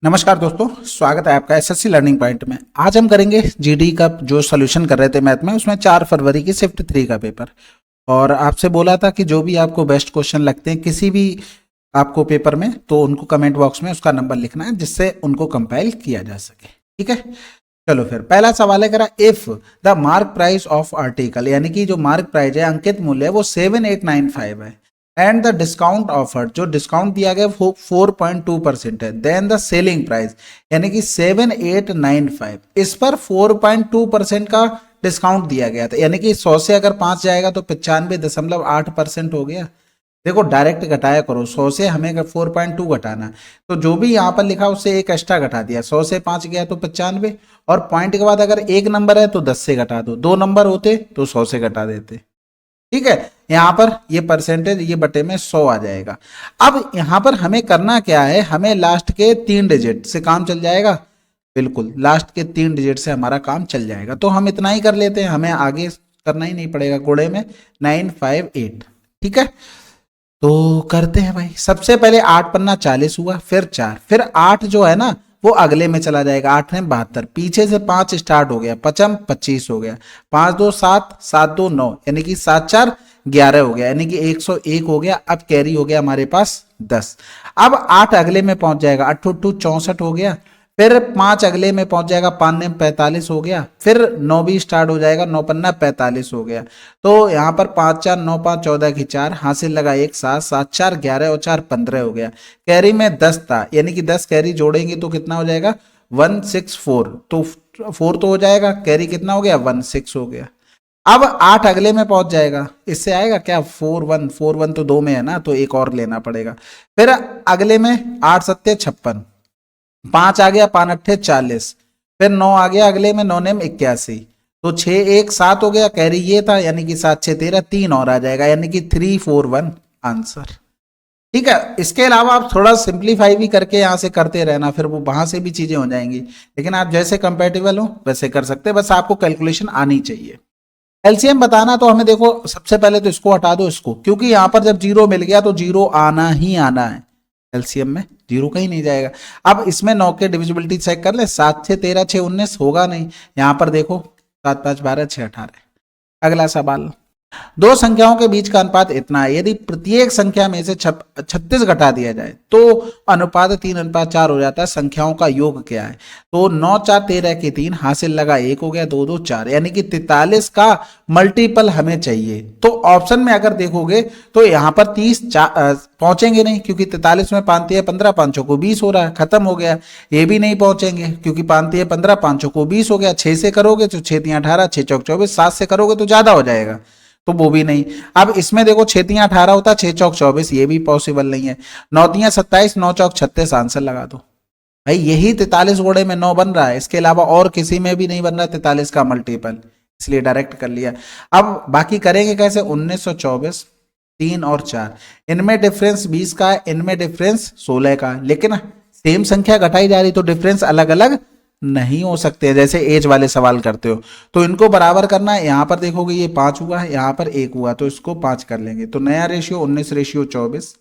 नमस्कार दोस्तों, स्वागत है आपका एसएससी लर्निंग पॉइंट में। आज हम करेंगे जीडी का जो सॉल्यूशन कर रहे थे मैथ में, उसमें 4 फरवरी की शिफ्ट 3 का पेपर। और आपसे बोला था कि जो भी आपको बेस्ट क्वेश्चन लगते हैं किसी भी आपको पेपर में, तो उनको कमेंट बॉक्स में उसका नंबर लिखना है जिससे उनको कंपाइल किया जा सके। ठीक है, चलो फिर पहला सवाल है करा, if the mark price of article, यानी कि जो मार्क प्राइस है, अंकित मूल्य है, वो 7895 है एंड द डिस्काउंट ऑफर, जो डिस्काउंट दिया गया वो 4.2% है, देन द सेलिंग प्राइस यानी कि 7895, इस पर 4.2% का डिस्काउंट दिया गया था, यानी कि 100 से अगर 5 जाएगा तो 95.8% हो गया। देखो डायरेक्ट घटाया करो, 100 से हमें 4.2 घटाना, तो जो भी यहाँ पर लिखा उससे एक एक्स्ट्रा घटा दिया, 100 से 5 गया तो 95, और पॉइंट के बाद अगर एक नंबर है तो 10 से घटा दो, 2 नंबर होते तो 100 से घटा देते। ठीक है, यहां पर ये परसेंटेज ये बटे में 100 आ जाएगा। अब यहां पर हमें करना क्या है, हमें लास्ट के 3 डिजिट से काम चल जाएगा। बिल्कुल, लास्ट के 3 डिजिट से हमारा काम चल जाएगा, तो हम इतना ही कर लेते हैं, हमें आगे करना ही नहीं पड़ेगा। गुणे में 958। ठीक है, तो करते हैं भाई। सबसे पहले 8 पन्ना 40 हुआ, फिर 4, फिर 8 जो है ना वो अगले में चला जाएगा, 8 में 72, पीछे से 5 स्टार्ट हो गया, 55 25 हो गया, 5 2 7 7 2 9, यानी कि 7 4 11 हो गया, यानी कि 101 हो गया। अब कैरी हो गया हमारे पास 10। अब 8 अगले में पहुंच जाएगा, 8 2 64 हो गया, फिर 5 अगले में पहुंच जाएगा, 5 9 45 हो गया, फिर 9 भी स्टार्ट हो जाएगा, 9 पन्ना 45 हो गया। तो यहाँ पर 5 4 9 5 14 की 4 हासिल लगा, 1 7 7 4 11 और 4 15 हो गया। कैरी में 10 था, यानी कि 10 कैरी जोड़ेंगे तो कितना हो जाएगा 164, तो 4 तो हो जाएगा, कैरी कितना हो गया 16 हो गया। अब 8 अगले में पहुंच जाएगा, इससे आएगा क्या 4 1 तो 2 में है ना, तो एक और लेना पड़ेगा। फिर अगले में 8 7 56, 5 आ गया, 5 8 40, फिर 9 आ गया अगले में, 9 9 81, तो 6 1 7 हो गया, कैरी ये था, यानी कि 7 6 13, 3 और आ जाएगा, यानी कि 3 4 1 आंसर। ठीक है, इसके अलावा आप थोड़ा सिंप्लीफाई भी करके यहां से करते रहना, फिर वो वहां से भी चीजें हो जाएंगी, लेकिन आप जैसे कंपेटेबल हो वैसे कर सकते हैं, बस आपको कैलकुलेशन आनी चाहिए। एलसीएम बताना, तो हमें देखो सबसे पहले तो इसको हटा दो, इसको, क्योंकि यहां पर जब 0 मिल गया तो 0 आना ही आना है, एलसीएम में 0 कहीं नहीं जाएगा। अब इसमें 9 के डिविजिबिलिटी चेक कर ले, 7 6 13 6 19 होगा नहीं, यहां पर देखो 7 5 12 6 18। अगला सवाल, दो संख्याओं के बीच का अनुपात इतना है, यदि प्रत्येक संख्या में से 36 घटा दिया जाए तो अनुपात 3:4 हो जाता है, संख्याओं का योग क्या है? तो 9 4 13 के 3 हासिल लगा, 1 हो गया, 2 2 4, यानी कि 43 का मल्टीपल हमें चाहिए। तो ऑप्शन में अगर देखोगे तो यहां पर 30 पहुंचेंगे नहीं, क्योंकि 43 में 5 3 15, 5 को 20 हो रहा है, खत्म हो गया। ये भी नहीं पहुंचेंगे क्योंकि 5 3 15, 5 को 20 हो गया। 6 से करोगे तो 6 3 18, 6 चौक 24, 7 से करोगे तो ज्यादा हो जाएगा, तो वो भी नहीं। अब इसमें देखो 6 3 18 होता, 6 चौक 24, ये भी पॉसिबल नहीं है। 9 3 27, 9 चौक 36, आंसर लगा दो भाई। यही 43 घोड़े में 9 बन रहा है, इसके अलावा और किसी में भी नहीं बन रहा 43 का मल्टीपल, इसलिए डायरेक्ट कर लिया। अब बाकी करेंगे कैसे, 1924, 3 और 4, इनमें डिफरेंस 20 का है, इनमें डिफरेंस 16 का, लेकिन सेम संख्या घटाई जा रही तो डिफरेंस अलग अलग नहीं हो सकते, जैसे एज वाले सवाल करते हो। तो इनको बराबर करना है, यहां पर देखोगे ये 5 हुआ है, यहां पर 1 हुआ, तो इसको 5 कर लेंगे, तो नया रेशियो 19:24,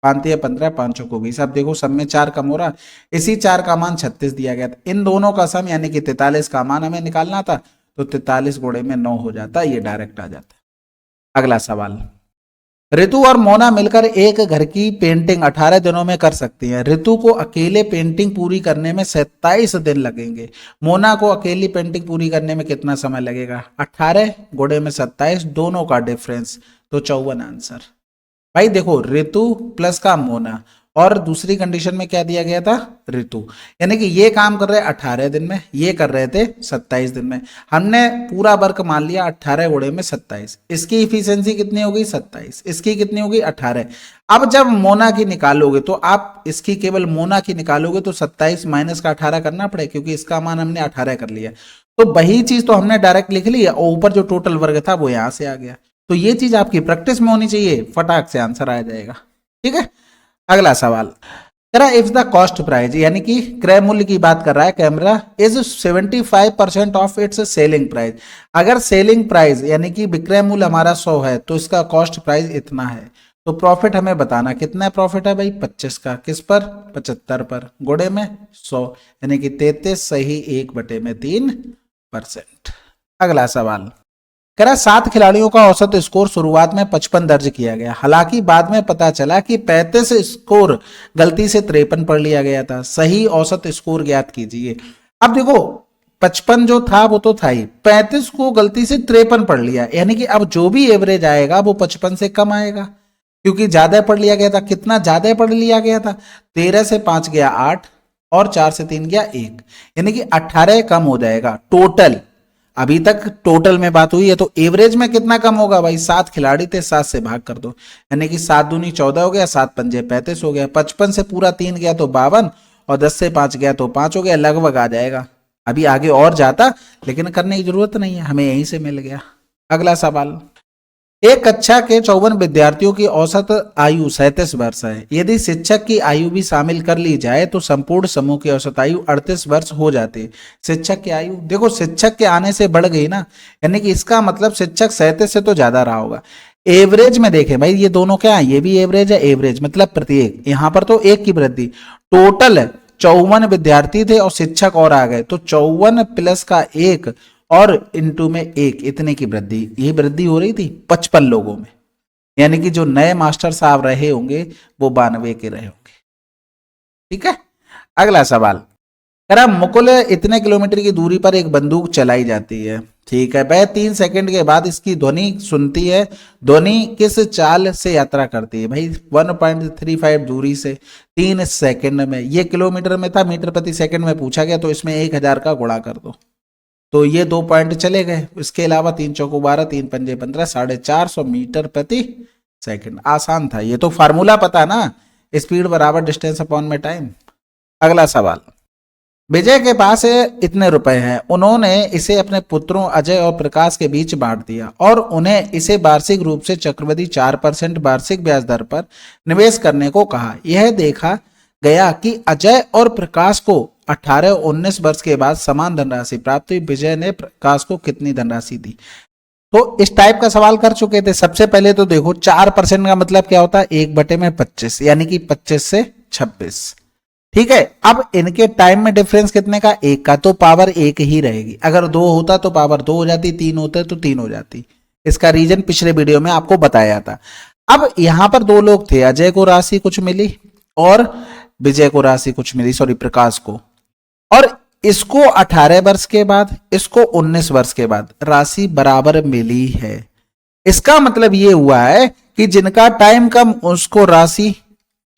5 3 15, 5 को 20। अब देखो सब में 4 कम हो रहा, इसी 4 का मान 36 दिया गया था, इन दोनों का सम यानी कि 43 का मान हमें निकालना था, तो 43 गुणे में 9 हो जाता, ये डायरेक्ट आ जाता। अगला सवाल, ऋतु और मोना मिलकर एक घर की पेंटिंग 18 दिनों में कर सकती हैं। ऋतु को अकेले पेंटिंग पूरी करने में 27 दिन लगेंगे, मोना को अकेली पेंटिंग पूरी करने में कितना समय लगेगा? 18 गुणे में 27, दोनों का डिफरेंस, तो 54 आंसर। भाई देखो, ऋतु प्लस का मोना, और दूसरी कंडीशन में क्या दिया गया था, ऋतु, यानी कि ये काम कर रहे 18 दिन में, ये कर रहे थे 27 दिन में। हमने पूरा वर्क मान लिया 18 गुणे में 27, इसकी इफिशियंसी कितनी होगी 27, इसकी कितनी होगी 18। अब जब मोना की निकालोगे तो आप इसकी केवल मोना की निकालोगे तो 27 माइनस का 18 करना पड़ेगा, क्योंकि इसका मान हमने 18 कर लिया। तो वही चीज तो हमने डायरेक्ट लिख ली, और ऊपर जो टोटल वर्ग था वो यहां से आ गया। तो ये चीज आपकी प्रैक्टिस में होनी चाहिए, फटाक से आंसर आ जाएगा। ठीक है, अगला सवाल, करा इफ द कॉस्ट प्राइस, यानी कि क्रय मूल्य की बात कर रहा है camera, is 75% of its selling price. अगर सेलिंग प्राइस यानी कि विक्रय मूल्य हमारा 100 है तो इसका कॉस्ट प्राइस इतना है, तो प्रॉफिट हमें बताना कितना प्रॉफिट है भाई 25 का, किस पर 75 पर, गुणे में 100 यानी कि 33 सही 1/3%। अगला सवाल कह रहा 7 खिलाड़ियों का औसत स्कोर शुरुआत में 55 दर्ज किया गया, हालांकि बाद में पता चला कि 35 स्कोर गलती से 53 पढ़ लिया गया था, सही औसत स्कोर ज्ञात कीजिए। अब देखो 55 जो था वो तो था ही, 35 को गलती से 53 पढ़ लिया, यानी कि अब जो भी एवरेज आएगा वो 55 से कम आएगा, क्योंकि ज्यादा पढ़ लिया गया था। कितना ज्यादा पढ़ लिया गया था, 13 से 5 गया 8 और 4 से 3 गया 1, यानी कि 18 कम हो जाएगा टोटल। अभी तक टोटल में बात हुई है, तो एवरेज में कितना कम होगा भाई, 7 खिलाड़ी थे 7 से भाग कर दो, यानी कि 7 दूनी 14 हो गया, 7 पंजे 35 हो गया, 55 से पूरा 3 गया तो 52 और 10 से 5 गया तो 5 हो गया, लगभग आ जाएगा। अभी आगे और जाता लेकिन करने की जरूरत नहीं है, हमें यहीं से मिल गया। अगला सवाल, एक कक्षा के 54 विद्यार्थियों की औसत आयु 37 वर्ष है, यदि शिक्षक की आयु भी शामिल कर ली जाए तो संपूर्ण समूह की औसत आयु 38 वर्ष हो जाती है। शिक्षक की आयु देखो शिक्षक के आने से बढ़ गई ना, यानी कि इसका मतलब शिक्षक 37 से तो ज्यादा रहा होगा। एवरेज में देखें भाई, ये दोनों क्या है, ये भी एवरेज है, एवरेज मतलब प्रत्येक, यहां पर तो एक की वृद्धि, टोटल 54 विद्यार्थी थे और शिक्षक और आ गए, तो 54 प्लस का 1 और इनटू में 1, इतने की वृद्धि, ये वृद्धि हो रही थी 55 लोगों में, यानी कि जो नए मास्टर साहब रहे होंगे वो 92 के रहे होंगे। ठीक है, अगला सवाल कह रहा मुकुल इतने किलोमीटर की दूरी पर एक बंदूक चलाई जाती है, ठीक है, वह 3 सेकंड के बाद इसकी ध्वनि सुनती है, ध्वनि किस चाल से यात्रा करती है भाई, 1.35 दूरी से 3 सेकंड में, ये किलोमीटर में था, मीटर प्रति सेकंड में पूछा गया, तो इसमें 1000 का गुणा कर दो, तो ये 2 पॉइंट चले गए। इसके अलावा 3 चौको 12, 3 पंजे 15, 450 मीटर प्रति सेकंड। आसान था ये तो, फार्मूला पता ना, स्पीड बराबर डिस्टेंस अपॉन में टाइम। अगला सवाल, विजय के पास इतने रुपए हैं, उन्होंने इसे अपने पुत्रों अजय और प्रकाश के बीच बांट दिया और उन्हें इसे वार्षिक रूप से चक्रवृद्धि 4% वार्षिक ब्याज दर पर निवेश करने को कहा। यह देखा गया कि अजय और प्रकाश को 18-19 वर्ष के बाद समान धनराशि प्राप्त हुई, विजय ने प्रकाश को कितनी धनराशि दी। तो इस टाइप का सवाल कर चुके थे। सबसे पहले तो देखो 4% का मतलब क्या होता है, 1/25, यानी कि 25 से 26। ठीक है, अब इनके टाइम में डिफरेंस कितने का, 1 का, तो पावर 1 ही रहेगी। अगर 2 होता तो पावर 2 हो जाती, 3 होता तो 3 हो जाती। इसका रीजन पिछले वीडियो में आपको बताया था। अब यहां पर 2 लोग थे, अजय को राशि कुछ मिली और विजय को राशि कुछ मिली, सॉरी प्रकाश को, और इसको 18 वर्ष के बाद, इसको 19 वर्ष के बाद राशि बराबर मिली है। इसका मतलब ये हुआ है कि जिनका टाइम कम उसको राशि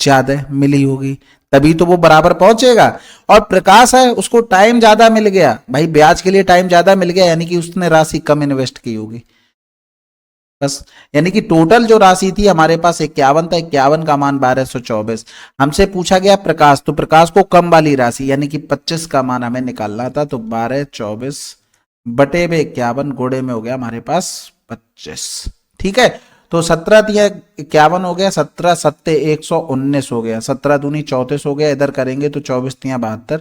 ज्यादा मिली होगी, तभी तो वो बराबर पहुंचेगा। और प्रकाश है उसको टाइम ज्यादा मिल गया, भाई ब्याज के लिए टाइम ज्यादा मिल गया, यानी कि उसने राशि कम इन्वेस्ट की होगी बस। यानी कि टोटल जो राशि थी हमारे पास 51 था, 51 का मान 1224। हमसे पूछा गया प्रकाश, तो प्रकाश को कम वाली राशि यानी कि 25 का मान हमें निकालना था, तो 1224 बटे में 51 गुणे में हो गया हमारे पास 25। ठीक है, तो 17 दिया 51 हो गया, 17 सत्ते 119 हो गया, 17 दूनी 34 हो गया, इधर करेंगे तो 24 तिया 72,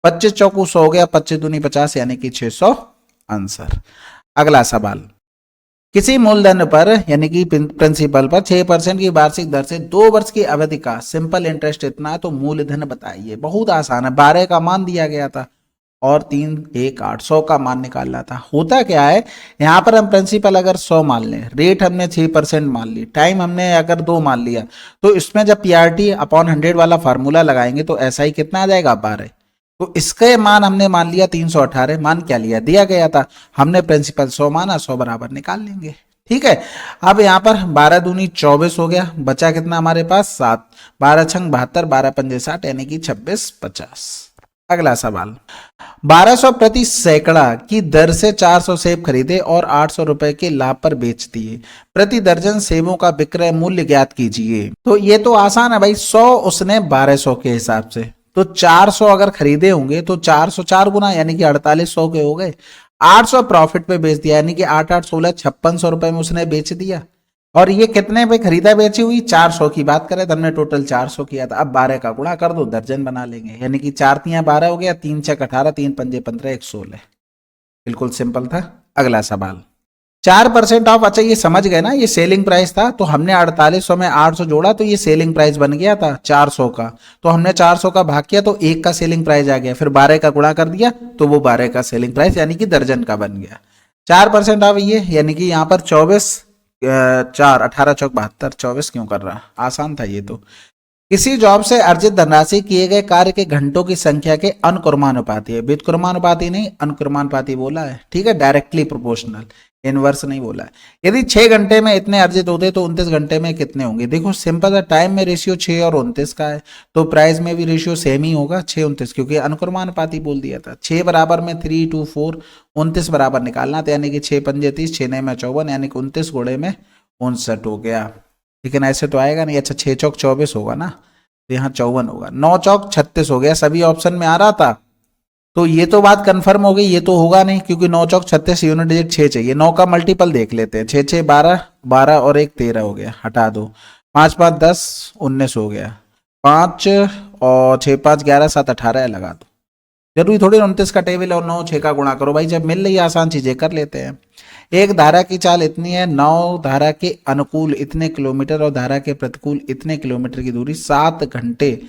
25 चौकू 100 हो गया, 25 दूनी 50 यानी कि 600 आंसर। अगला सवाल, किसी मूलधन पर यानी कि प्रिंसिपल पर 6% की वार्षिक दर से 2 वर्ष की अवधि का सिंपल इंटरेस्ट इतना है, तो मूलधन बताइए। बहुत आसान है, 12 का मान दिया गया था और 3 1 800 का मान निकालना था। होता क्या है, यहाँ पर हम प्रिंसिपल अगर 100 मान लें, रेट हमने 6% मान ली, टाइम हमने अगर 2 मान लिया, तो इसमें जब पीआरटी अपॉन 100 वाला फार्मूला लगाएंगे तो ऐसा ही कितना आ जाएगा 12। तो इसके मान हमने मान लिया 318, मान क्या लिया, दिया गया था, हमने प्रिंसिपल 100 माना, 100 बराबर निकाल लेंगे। ठीक है, अब यहाँ पर 12 दूनी 24 हो गया, बचा कितना हमारे पास 7, 12 छंग 72, 12 पंजे 60 यानी कि 26 50। अगला सवाल, 1200 प्रति सैकड़ा की दर से 400 सेब खरीदे और 800 रुपए के लाभ पर बेच दिए, प्रति दर्जन सेबों का विक्रय मूल्य ज्ञात कीजिए। तो ये तो आसान है भाई, 100 उसने 1200 के हिसाब से, तो 400 अगर खरीदे होंगे तो 400 4 गुना यानी कि 4800 के हो गए, 800 प्रॉफिट पे बेच दिया यानी कि 8 8 16 5600 रुपए में उसने बेच दिया। और ये कितने पे खरीदा बेची हुई, 400 की बात करें तो हमने टोटल 400 किया था। अब 12 का गुणा कर दो, दर्जन बना लेंगे, यानी कि 4 तिया 12 हो गया, 3 छक 18, 3 पंजे 15, 1 16। बिल्कुल सिंपल था। अगला सवाल, 4% ऑफ। अच्छा ये समझ गए ना, ये सेलिंग प्राइस था, तो हमने 4800 में 800 जोड़ा तो ये सेलिंग प्राइस बन गया था 400 का, तो हमने 400 का भाग किया तो 1 का सेलिंग प्राइस आ गया, फिर 12 का गुणा कर दिया तो वो 12 का सेलिंग प्राइस यानी कि दर्जन का बन गया। 4% ऑफ ये, यानी कि यहाँ पर 24 4 18 चौक 72, 24 क्यों कर रहा, आसान था ये तो। किसी जॉब से अर्जित धनराशि किए गए कार्य के घंटों की संख्या के अनुक्रमानुपाती है, व्युत्क्रमानुपाती नहीं अनुक्रमानुपाती बोला है, ठीक है, डायरेक्टली प्रोपोर्शनल, इनवर्स नहीं बोला है। यदि 6 घंटे में इतने अर्जित होते तो 29 घंटे में कितने होंगे। देखो सिंपल है, टाइम में रेशियो 6 और 29 का है, तो प्राइस में भी रेशियो सेम ही होगा 6 29, क्योंकि अनुक्रमानुपाती बोल दिया था। 6 बराबर में 3 2 4, 29 बराबर निकालना था, यानी कि 6 पंजे 30, 6 में 54, यानी कि 29 गुणे में 59 हो गया। लेकिन ऐसे तो आएगा नहीं। अच्छा 6 चौक 24 होगा ना, तो यहाँ 54 होगा। 9 चौक 36 हो गया, सभी ऑप्शन में आ रहा था, तो ये तो बात कंफर्म हो गई, ये तो होगा नहीं, क्योंकि 9 चौक 36, यूनिट डिजिट 6 चाहिए। 9 का मल्टीपल देख लेते हैं, 6 6 12, 12 और 1 13 हो गया, हटा दो। 5 5 10 19 हो गया, 5 और 6 5 11 7 18 लगा दो। जरूरी थोड़ी 29 का टेबल और 9 6 का गुणा करो भाई, जब मिल रही है आसान चीजें कर लेते हैं। एक धारा की चाल इतनी है, 9 धारा के अनुकूल इतने किलोमीटर और धारा के प्रतिकूल इतने किलोमीटर की दूरी 7 घंटे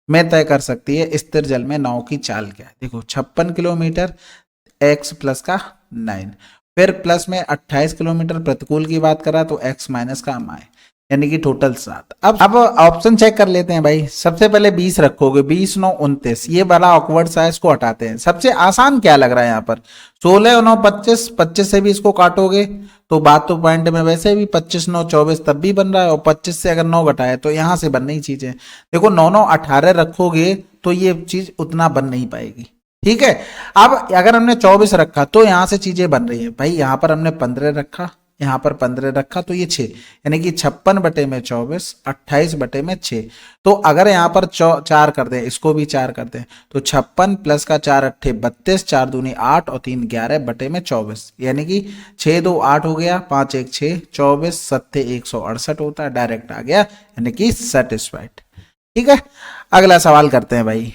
में तय कर सकती है। स्थिर जल में नाव की चाल क्या है। देखो 56 किलोमीटर, x प्लस का 9, फिर प्लस में 28 किलोमीटर, प्रतिकूल की बात करा तो x माइनस का माए, यानी कि टोटल 7। अब ऑप्शन चेक कर लेते हैं भाई। सबसे पहले 20 रखोगे, 20 9 29, ये बड़ा ऑकवर्ड सा है, इसको हटाते हैं। सबसे आसान क्या लग रहा है यहाँ पर, 16 और 9 25, 25 से भी इसको काटोगे तो बात तो पॉइंट में वैसे भी 25 9 24 तब भी बन रहा है, और 25 से अगर 9 घटाए तो यहां से बन नहीं चीजें। देखो 9 9 18 रखोगे तो ये चीज उतना बन नहीं पाएगी, ठीक है। अब अगर हमने 24 रखा तो यहां से चीजें बन रही है भाई। यहां पर हमने 15 रखा, यहां पर 15 रखा, तो ये 6, यानी कि 56 बटे में 24, 28 बटे में 6। तो अगर यहां पर 4 कर दें, इसको भी 4 कर दें, तो 56 प्लस का 4 अट्ठे 32, 4 दूनी 8 और 3 11 बटे में 24, यानी कि 6 2 8 हो गया, 5 1 6, 24 7 168 होता है, डायरेक्ट आ गया, यानी कि सेटिस्फाइड। ठीक है, अगला सवाल करते हैं भाई।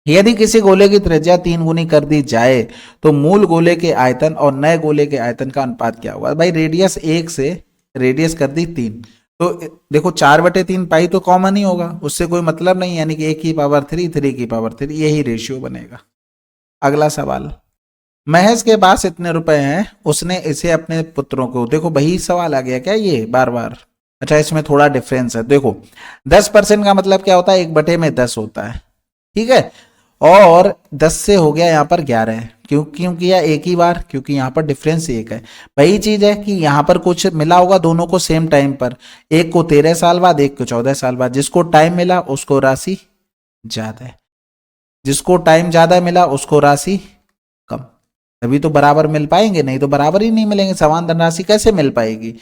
यदि किसी गोले की त्रिज्या 3 गुनी कर दी जाए तो मूल गोले के आयतन और नए गोले के आयतन का अनुपात क्या होगा। भाई रेडियस 1 से रेडियस कर दी 3, तो देखो 4/3 पाई तो कॉमन ही होगा, उससे कोई मतलब नहीं, यानी कि 1 की पावर 3 3 की पावर 3, यही रेशियो बनेगा। अगला सवाल, महेश के पास इतने रुपए हैं, उसने इसे अपने पुत्रों को, देखो वही सवाल आ गया क्या ये बार बार। अच्छा इसमें थोड़ा डिफरेंस है, देखो 10% का मतलब क्या होता है, 1/10 होता है, ठीक है, और 10 से हो गया यहाँ पर 11 है, क्यों किया एक ही बार, क्योंकि यहाँ पर डिफरेंस 1 है। वही चीज है कि यहाँ पर कुछ मिला होगा दोनों को सेम टाइम पर, एक को 13 साल बाद, एक को 14 साल बाद, जिसको टाइम मिला उसको राशि ज्यादा है, जिसको टाइम ज्यादा मिला उसको राशि कम, तभी तो बराबर मिल पाएंगे, नहीं तो बराबर ही नहीं मिलेंगे, समान धनराशि कैसे मिल पाएगी।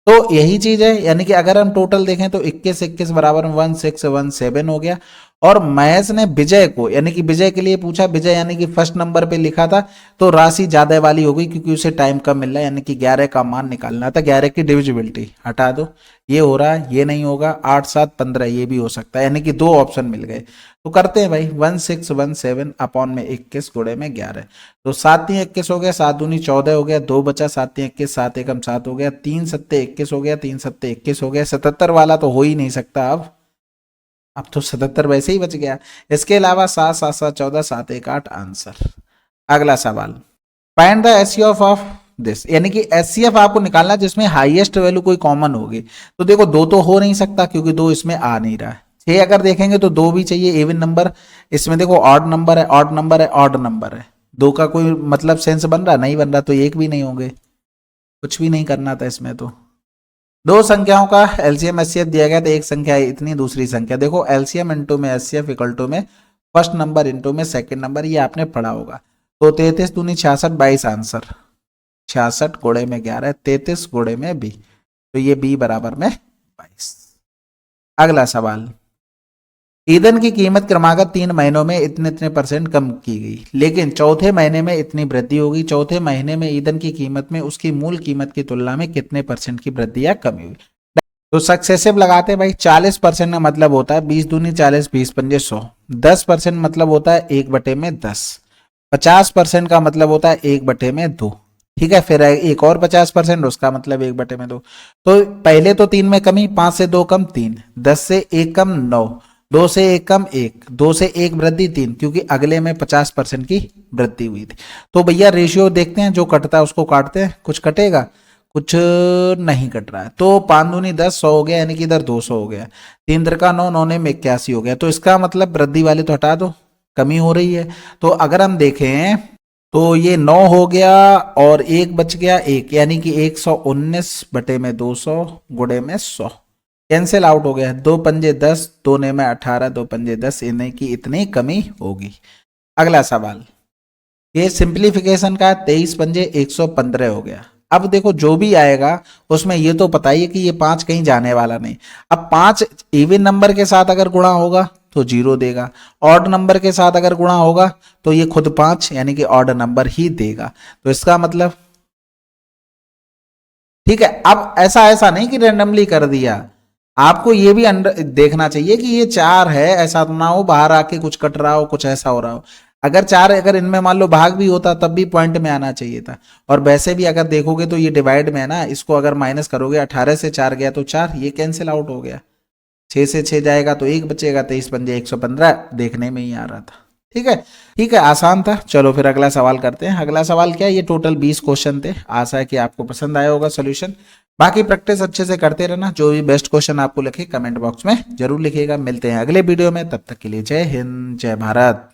तो यही चीज है, यानी कि अगर हम टोटल देखें तो 21 21 बराबर 1617 हो गया। और महेश ने विजय को, यानी कि विजय के लिए पूछा, विजय यानी कि फर्स्ट नंबर पे लिखा था, तो राशि ज्यादा वाली हो गई क्योंकि उसे टाइम कम मिल रहा है, यानी कि 11 का मान निकालना था। 11 की डिविजिबिलिटी हटा दो, ये हो रहा है, ये नहीं होगा, 8 7 15 ये भी हो सकता है, यानी कि 2 ऑप्शन मिल गए। तो करते हैं भाई, 1617 अपॉन में 21 गुणे में 11, तो 7 3 21 हो गया, 7 दूनी 14 हो गया, 2 बचा, 7 3 21, 7 एकम 7 हो गया, 3 7 21 हो गया, 3 7 21 हो गया, 77 वाला तो हो ही नहीं सकता। अब तो 77 वैसे ही बच गया। इसके अलावा 7 7 7 14, 7 1 8 आंसर। अगला सवाल, find the HCF of this, यानी कि एचसीएफ आपको निकालना जिसमें हाईएस्ट वैल्यू कोई कॉमन होगी। तो देखो 2 तो हो नहीं सकता क्योंकि 2 इसमें आ नहीं रहा है। 6 अगर देखेंगे तो 2 भी चाहिए, इवन नंबर, इसमें देखो ऑड नंबर है, ऑड नंबर है, ऑड नंबर है, 2 का कोई मतलब सेंस बन रहा नहीं बन रहा, तो 1 भी नहीं होंगे, कुछ भी नहीं करना था इसमें। तो 2 संख्याओं का एलसीएम एचसीएफ दिया गया, तो एक संख्या इतनी, दूसरी संख्या, देखो एलसीएम इंटू में एचसीएफ इक्वल टू में फर्स्ट नंबर इंटू में सेकंड नंबर, ये आपने पढ़ा होगा। तो 33 दूनी 66 22 आंसर, 66 गुणे में 11, 33 गुणे में बी, तो ये बी बराबर में 22। अगला सवाल, ईंधन की कीमत क्रमागत 3 महीनों में इतने इतने % कम की गई, लेकिन चौथे महीने में इतनी वृद्धि होगी। चौथे महीने में ईंधन की कीमत में उसकी मूल कीमत की तुलना में कितने % की वृद्धि या कमी हुई। तो सक्सेसिव लगाते हैं भाई। 40% का मतलब होता है 20 दूनी 40, 20 पंजे 100। 10% मतलब होता है 1/10। 50% का मतलब होता है 1/2। ठीक है, फिर एक और 50%, उसका मतलब 1/2। तो पहले तो 3 में कमी, 5 से 2 कम 3, 10 से 1 कम 9, 2 से 1 कम 1, 2 से 1 वृद्धि 3, क्योंकि अगले में 50% की वृद्धि हुई थी। तो भैया रेशियो देखते हैं, जो कटता है उसको काटते हैं, कुछ कटेगा, कुछ नहीं कट रहा है। तो 5 दूनी 10, 100 हो गया, यानी कि इधर 200 हो गया। 3 का 9, 9 में 81 हो गया। तो इसका मतलब वृद्धि वाले तो हटा दो, कमी हो रही है। तो अगर हम देखें तो ये 9 हो गया और एक बच गया 1, यानी कि 119/200 गुणे में 100 कैंसिल आउट हो गया। 2 पंजे 10, 2 ने में 18, 2 पंजे 10, यानी कि इतनी कमी होगी। अगला सवाल, ये सिंप्लीफिकेशन का 23 पंजे 115 हो गया। अब देखो जो भी आएगा उसमें ये तो पता ही है कि ये 5 कहीं जाने वाला नहीं। अब 5 इवन नंबर के साथ अगर गुणा होगा तो 0 देगा, ऑड नंबर के साथ अगर गुणा होगा तो ये खुद 5 यानी कि ऑड नंबर ही देगा। तो इसका मतलब ठीक है। अब ऐसा ऐसा नहीं कि रैंडमली कर दिया, आपको ये भी देखना चाहिए कि ये 4 है, ऐसा तो ना हो बाहर आके कुछ कट रहा हो, कुछ ऐसा हो रहा हो। अगर 4, अगर इनमें मान लो भाग भी होता तब भी पॉइंट में आना चाहिए था। और वैसे भी अगर देखोगे तो ये डिवाइड में है ना, इसको अगर माइनस करोगे, 18 से 4 गया तो 4, ये कैंसिल आउट हो गया। 6 से 6 जाएगा तो 1 बचेगा, 23 पंजे 115 देखने में ही आ रहा था। ठीक है, ठीक है, आसान था। चलो फिर अगला सवाल करते हैं। अगला सवाल क्या है, ये टोटल 20 क्वेश्चन थे। आशा है कि आपको पसंद आया होगा सोल्यूशन। बाकी प्रैक्टिस अच्छे से करते रहना। जो भी बेस्ट क्वेश्चन आपको लगे कमेंट बॉक्स में जरूर लिखिएगा। मिलते हैं अगले वीडियो में, तब तक के लिए जय हिंद, जय भारत।